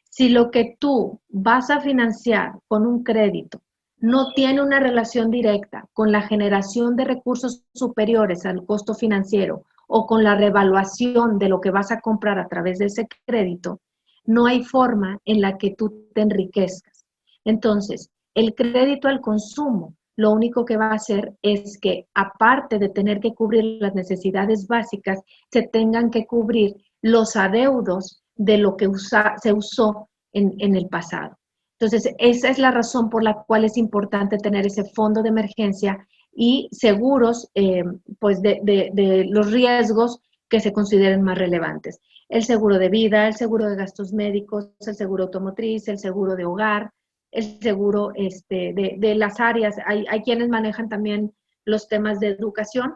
Si lo que tú vas a financiar con un crédito no tiene una relación directa con la generación de recursos superiores al costo financiero o con la revaluación de lo que vas a comprar a través de ese crédito, no hay forma en la que tú te enriquezcas. Entonces, el crédito al consumo lo único que va a hacer es que, aparte de tener que cubrir las necesidades básicas, se tengan que cubrir los adeudos de lo que se usó en el pasado. Entonces, esa es la razón por la cual es importante tener ese fondo de emergencia y seguros pues de los riesgos que se consideren más relevantes. El seguro de vida, el seguro de gastos médicos, el seguro automotriz, el seguro de hogar, el seguro de las áreas. Hay quienes manejan también los temas de educación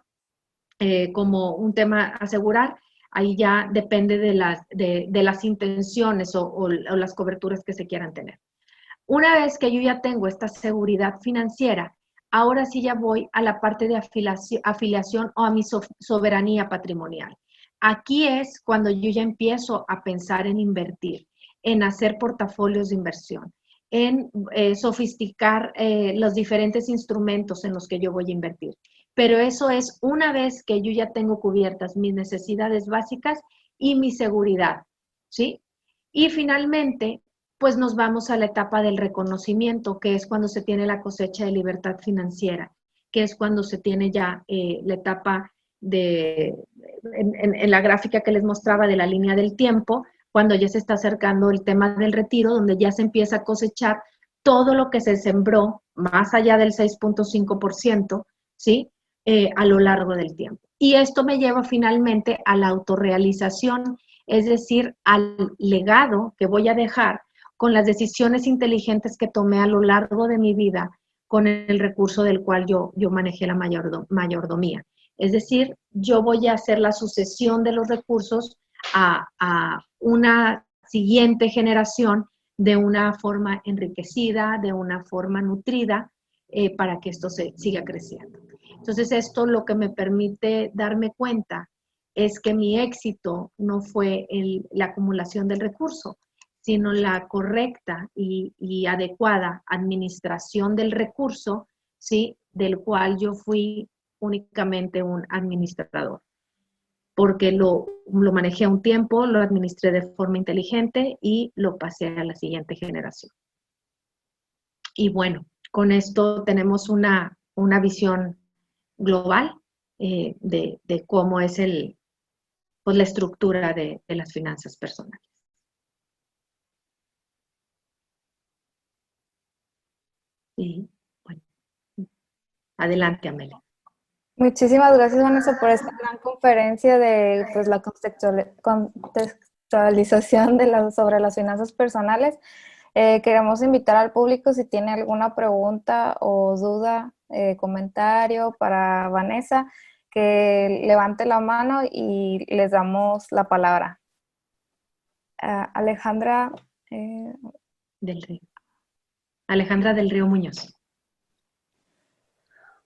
como un tema a asegurar. Ahí ya depende de las intenciones o las coberturas que se quieran tener. Una vez que yo ya tengo esta seguridad financiera, ahora sí ya voy a la parte de afiliación o a mi soberanía patrimonial. Aquí es cuando yo ya empiezo a pensar en invertir, en hacer portafolios de inversión, en sofisticar los diferentes instrumentos en los que yo voy a invertir. Pero eso es una vez que yo ya tengo cubiertas mis necesidades básicas y mi seguridad, ¿sí? Y finalmente, pues nos vamos a la etapa del reconocimiento, que es cuando se tiene la cosecha de libertad financiera, que es cuando se tiene ya la etapa en la gráfica que les mostraba de la línea del tiempo, cuando ya se está acercando el tema del retiro, donde ya se empieza a cosechar todo lo que se sembró, más allá del 6.5%, ¿sí? A lo largo del tiempo. Y esto me lleva finalmente a la autorrealización, es decir, al legado que voy a dejar con las decisiones inteligentes que tomé a lo largo de mi vida con el recurso del cual yo manejé la mayordomía. Es decir, yo voy a hacer la sucesión de los recursos a una siguiente generación de una forma enriquecida, de una forma nutrida, para que esto se siga creciendo. Entonces, esto lo que me permite darme cuenta es que mi éxito no fue la acumulación del recurso, sino la correcta y adecuada administración del recurso, ¿sí? Del cual yo fui únicamente un administrador, porque lo manejé un tiempo, lo administré de forma inteligente y lo pasé a la siguiente generación. Y bueno, con esto tenemos una visión global de cómo es pues, la estructura de las finanzas personales. Y bueno, adelante, Amelia. Muchísimas gracias, Vanessa, por esta gran conferencia de pues, la contextualización sobre las finanzas personales. Queremos invitar al público si tiene alguna pregunta o duda, comentario para Vanessa, que levante la mano y les damos la palabra. Alejandra del Río. Alejandra del Río Muñoz.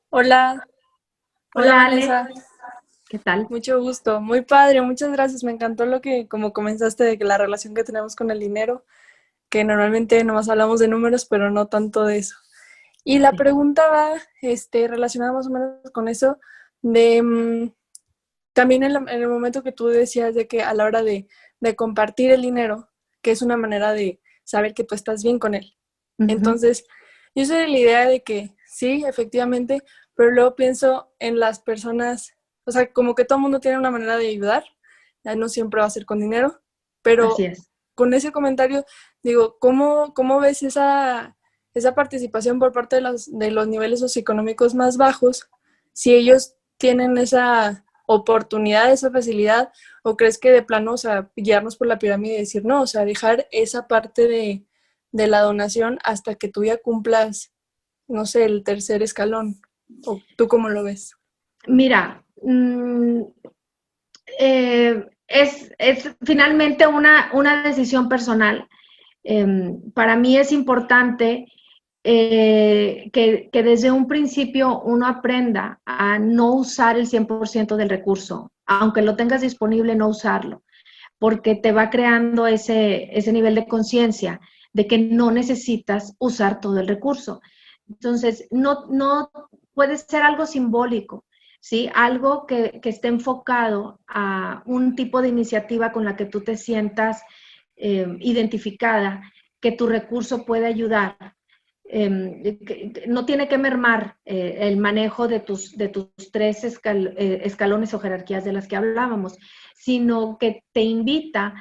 Hola. Hola, Vanessa. Ale. ¿Qué tal? Mucho gusto. Muy padre, muchas gracias. Me encantó como comenzaste, de que la relación que tenemos con el dinero, que normalmente nomás hablamos de números, pero no tanto de eso. Y la pregunta va relacionada más o menos con eso, de también en el momento que tú decías de que a la hora de compartir el dinero, que es una manera de saber que tú estás bien con él. Uh-huh. Entonces, yo soy de la idea de que sí, efectivamente, pero luego pienso en las personas, o sea, como que todo el mundo tiene una manera de ayudar, ya no siempre va a ser con dinero, pero así es. Con ese comentario, digo, ¿cómo ves esa participación por parte de los niveles socioeconómicos más bajos, si ellos tienen esa oportunidad, esa facilidad, o crees que de plano, o sea, guiarnos por la pirámide y decir, no, o sea, dejar esa parte de la donación hasta que tú ya cumplas, no sé, el tercer escalón? ¿O tú cómo lo ves? Mira, es finalmente una decisión personal. Para mí es importante que desde un principio uno aprenda a no usar el 100% del recurso, aunque lo tengas disponible, no usarlo, porque te va creando ese nivel de conciencia de que no necesitas usar todo el recurso. Entonces, no puede ser algo simbólico, ¿sí? Algo que esté enfocado a un tipo de iniciativa con la que tú te sientas identificada, que tu recurso puede ayudar. No tiene que mermar el manejo de tus 3 escalones o jerarquías de las que hablábamos, sino que te invita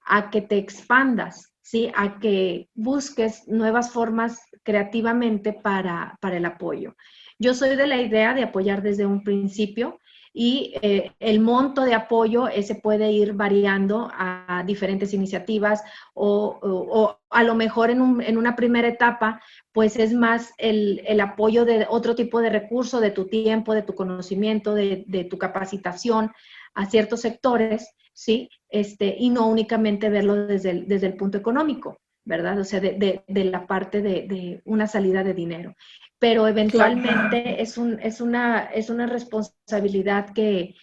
a que te expandas, ¿sí? A que busques nuevas formas creativamente para el apoyo. Yo soy de la idea de apoyar desde un principio y el monto de apoyo ese puede ir variando a diferentes iniciativas o a lo mejor en una primera etapa pues es más el apoyo de otro tipo de recurso, de tu tiempo, de tu conocimiento, de tu capacitación a ciertos sectores, ¿sí? Y no únicamente verlo desde el punto económico, ¿verdad? O sea, de la parte de una salida de dinero. Pero eventualmente claro, es una responsabilidad que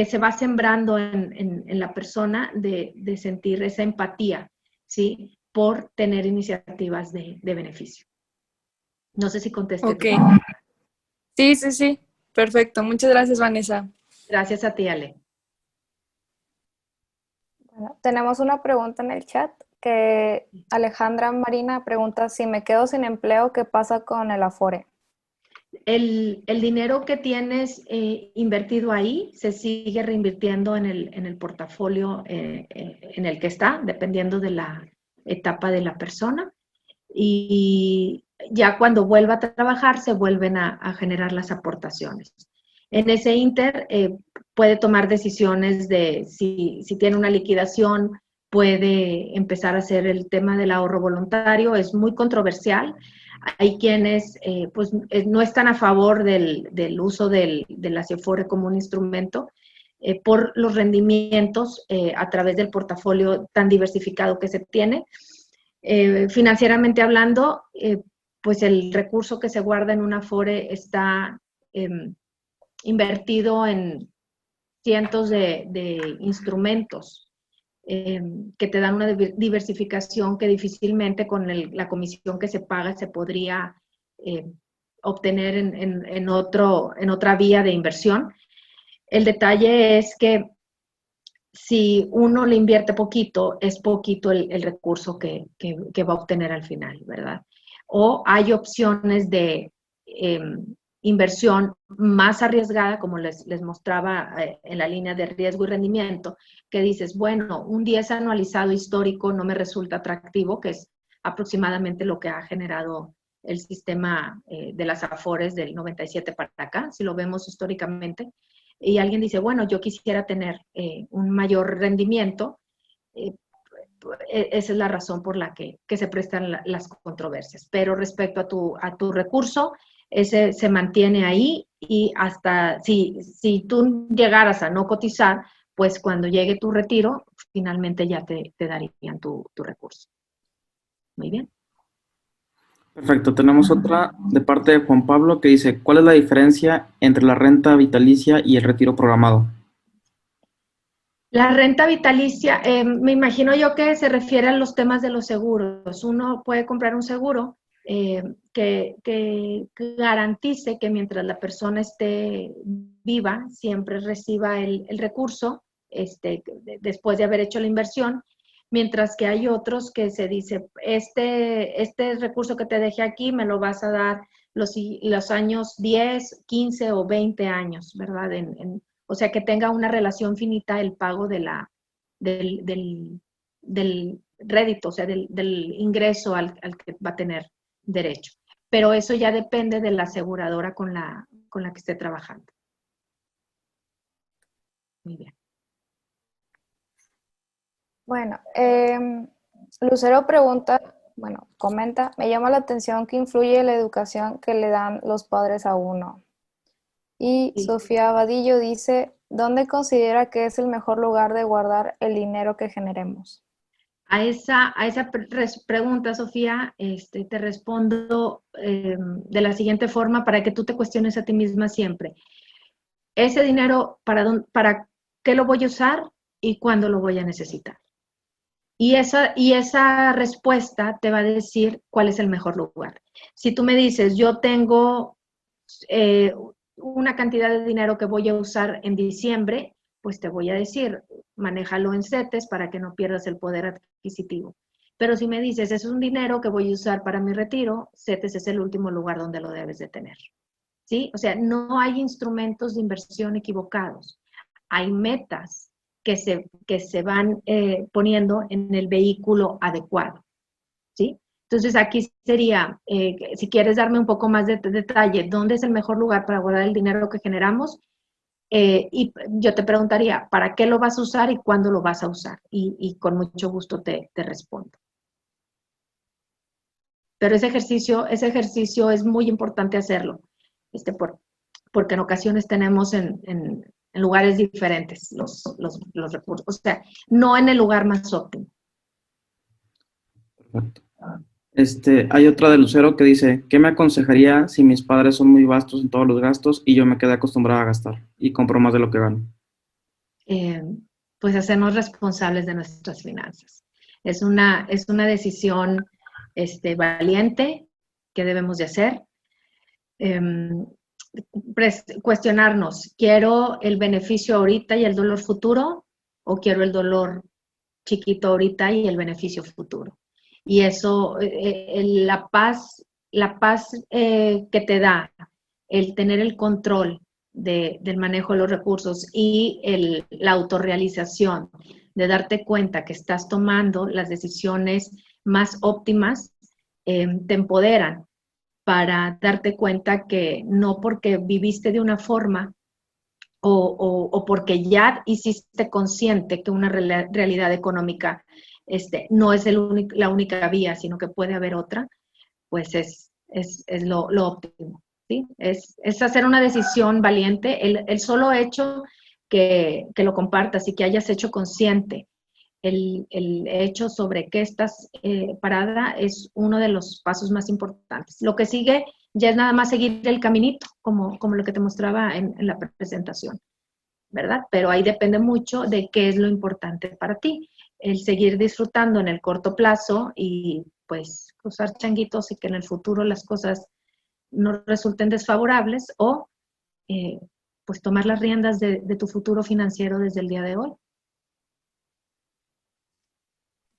se va sembrando en la persona de sentir esa empatía, ¿sí? Por tener iniciativas de beneficio. No sé si contesté. Ok. Sí. Perfecto. Muchas gracias, Vanessa. Gracias a ti, Ale. Bueno, tenemos una pregunta en el chat que Alejandra Marina pregunta, si me quedo sin empleo, ¿qué pasa con el Afore? El dinero que tienes invertido ahí se sigue reinvirtiendo en el portafolio en el que está, dependiendo de la etapa de la persona. Y ya cuando vuelva a trabajar, se vuelven a generar las aportaciones. En ese inter, puede tomar decisiones de si tiene una liquidación, puede empezar a hacer el tema del ahorro voluntario. Es muy controversial. Hay quienes pues, no están a favor del uso del Afore como un instrumento por los rendimientos a través del portafolio tan diversificado que se tiene. Financieramente hablando, pues el recurso que se guarda en un Afore está invertido en cientos de instrumentos que te dan una diversificación que difícilmente con la comisión que se paga se podría obtener en otra vía de inversión. El detalle es que si uno le invierte poquito, es poquito el recurso que va a obtener al final, ¿verdad? O hay opciones de inversión más arriesgada, como les mostraba en la línea de riesgo y rendimiento, que dices, bueno, un 10 anualizado histórico no me resulta atractivo, que es aproximadamente lo que ha generado el sistema de las Afores del 97 para acá, si lo vemos históricamente, y alguien dice, bueno, yo quisiera tener un mayor rendimiento, esa es la razón por la que se prestan las controversias. Pero respecto a tu recurso, ese se mantiene ahí y hasta si tú llegaras a no cotizar, pues cuando llegue tu retiro, finalmente ya te darían tu recurso. Muy bien. Perfecto, tenemos otra de parte de Juan Pablo que dice, ¿cuál es la diferencia entre la renta vitalicia y el retiro programado? La renta vitalicia, me imagino yo que se refiere a los temas de los seguros. Uno puede comprar un seguro que garantice que mientras la persona esté viva, siempre reciba el recurso después de haber hecho la inversión, mientras que hay otros que se dice, este recurso que te dejé aquí me lo vas a dar los años 10, 15 o 20 años, ¿verdad? O sea, que tenga una relación finita el pago del rédito, o sea, del ingreso al que va a tener derecho. Pero eso ya depende de la aseguradora con la que esté trabajando. Muy bien. Bueno, Lucero comenta, me llama la atención que influye la educación que le dan los padres a uno. Y Sí. Sofía Vadillo dice, ¿dónde considera que es el mejor lugar de guardar el dinero que generemos? A esa pregunta, Sofía, te respondo de la siguiente forma para que tú te cuestiones a ti misma siempre. Ese dinero, ¿para qué lo voy a usar y cuándo lo voy a necesitar? Y esa respuesta te va a decir cuál es el mejor lugar. Si tú me dices, yo tengo una cantidad de dinero que voy a usar en diciembre, pues te voy a decir, manéjalo en CETES para que no pierdas el poder adquisitivo. Pero si me dices, es un dinero que voy a usar para mi retiro, CETES es el último lugar donde lo debes de tener. ¿Sí? O sea, no hay instrumentos de inversión equivocados. Hay metas que se van poniendo en el vehículo adecuado. ¿Sí? Entonces aquí sería, si quieres darme un poco más de detalle, ¿dónde es el mejor lugar para guardar el dinero que generamos? Y yo te preguntaría, ¿para qué lo vas a usar y cuándo lo vas a usar? Y con mucho gusto te respondo. Pero ese ejercicio es muy importante hacerlo, porque en ocasiones tenemos en lugares diferentes los recursos, o sea, no en el lugar más óptimo. Perfecto. Hay otra de Lucero que dice, ¿qué me aconsejaría si mis padres son muy vastos en todos los gastos y yo me quedé acostumbrada a gastar y compro más de lo que gano? Pues hacernos responsables de nuestras finanzas. Es una decisión valiente que debemos de hacer. Cuestionarnos, ¿quiero el beneficio ahorita y el dolor futuro o quiero el dolor chiquito ahorita y el beneficio futuro. Y eso, la paz que te da el tener el control del manejo de los recursos y la autorrealización, de darte cuenta que estás tomando las decisiones más óptimas, te empoderan para darte cuenta que no porque viviste de una forma o porque ya hiciste consciente que una realidad económica no es la única vía, sino que puede haber otra, pues es lo óptimo. ¿Sí? Es hacer una decisión valiente. El solo hecho que lo compartas y que hayas hecho consciente el hecho sobre qué estás parada es uno de los pasos más importantes. Lo que sigue ya es nada más seguir el caminito, como lo que te mostraba en la presentación, ¿verdad? Pero ahí depende mucho de qué es lo importante para ti. El seguir disfrutando en el corto plazo y pues cruzar changuitos y que en el futuro las cosas no resulten desfavorables o pues tomar las riendas de tu futuro financiero desde el día de hoy.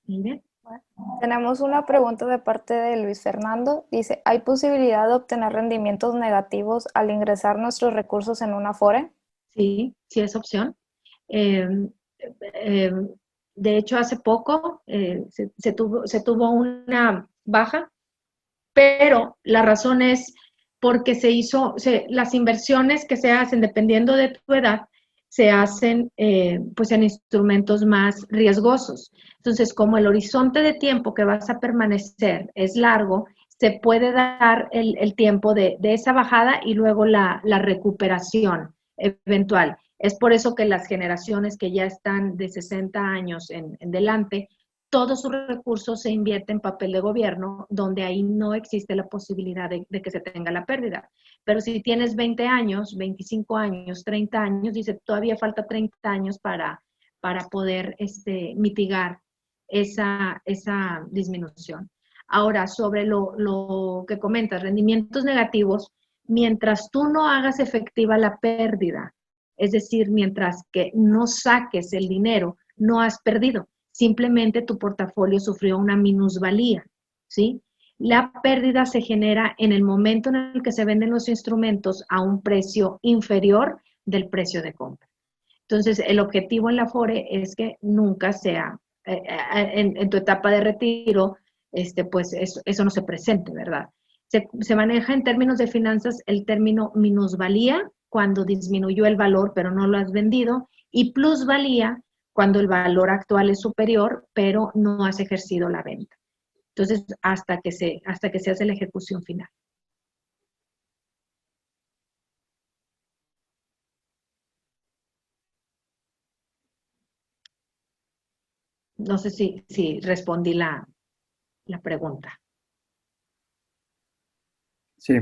Muy bien. Tenemos una pregunta de parte de Luis Fernando. Dice, ¿hay posibilidad de obtener rendimientos negativos al ingresar nuestros recursos en una Afore? Sí, sí es opción. De hecho, hace poco se tuvo una baja, pero la razón es porque las inversiones que se hacen, dependiendo de tu edad, se hacen pues en instrumentos más riesgosos. Entonces, como el horizonte de tiempo que vas a permanecer es largo, se puede dar el tiempo de esa bajada y luego la recuperación eventual. Es por eso que las generaciones que ya están de 60 años en delante, todos sus recursos se invierten en papel de gobierno, donde ahí no existe la posibilidad de que se tenga la pérdida. Pero si tienes 20 años, 25 años, 30 años, dice, todavía falta 30 años para poder mitigar esa disminución. Ahora, sobre lo que comentas, rendimientos negativos, mientras tú no hagas efectiva la pérdida, es decir, mientras que no saques el dinero, no has perdido. Simplemente tu portafolio sufrió una minusvalía, ¿sí? La pérdida se genera en el momento en el que se venden los instrumentos a un precio inferior del precio de compra. Entonces, el objetivo en la Afore es que nunca sea, en tu etapa de retiro, pues eso no se presente, ¿verdad? Se maneja en términos de finanzas el término minusvalía, cuando disminuyó el valor pero no lo has vendido, y plusvalía, cuando el valor actual es superior, pero no has ejercido la venta. Entonces, hasta que se hace la ejecución final. No sé si respondí la pregunta. Sí.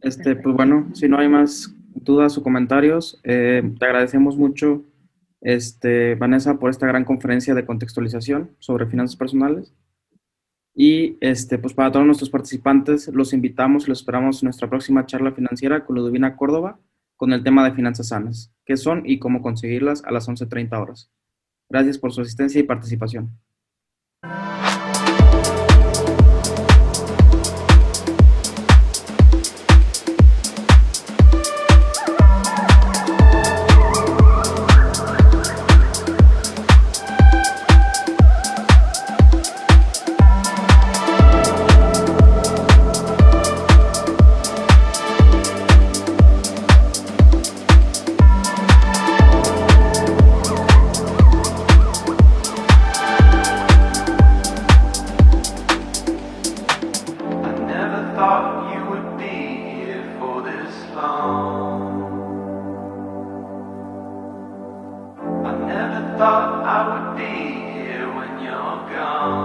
Pues bueno, si no hay más dudas o comentarios, te agradecemos mucho, Vanessa, por esta gran conferencia de contextualización sobre finanzas personales. Y pues para todos nuestros participantes, los invitamos y los esperamos en nuestra próxima charla financiera con Ludovina Córdoba con el tema de finanzas sanas, qué son y cómo conseguirlas a las 11:30 horas. Gracias por su asistencia y participación. Thought I would be here when you're gone.